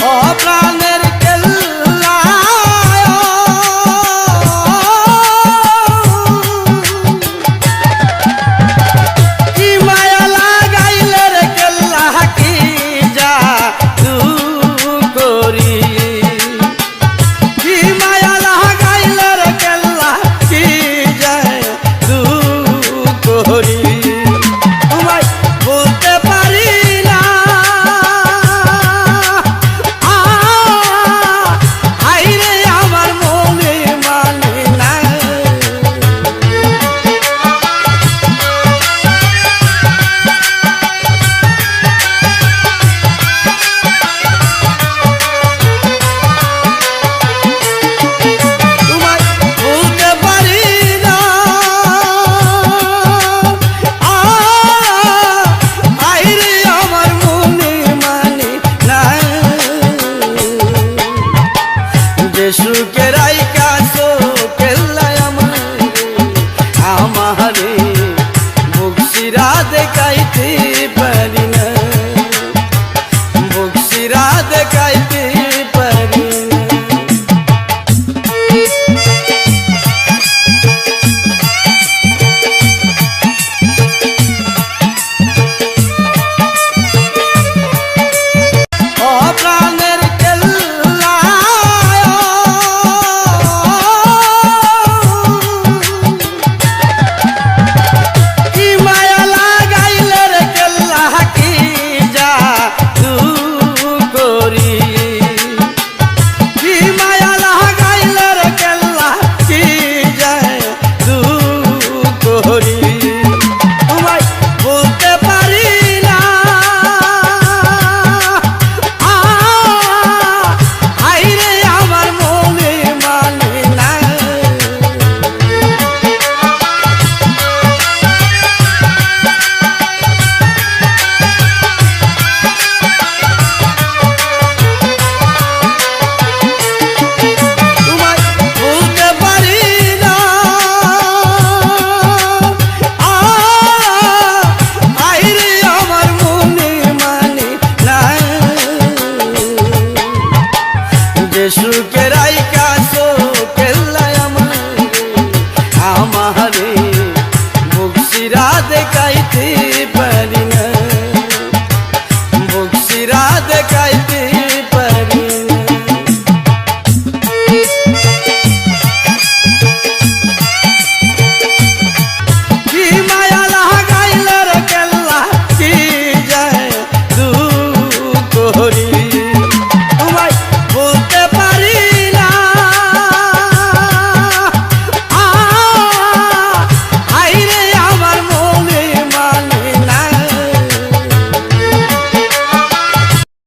ও প্রাণের কেল্লা কি মায়া লাগাইলে রে কেল্লা কি যা তু করি কি মায়া লাগাইলে রে কেল্লা কি যা তু করি তোমায় বলতে পারি না আইরে আমার মনে মানে না তোমায় বলতে পারি না আইরে আমার মনে মানে না যে সুখের আইকাছো কেল্লায় আমারে বুকসিরা দেখাইতে পারি না বুকসিরা দেখাই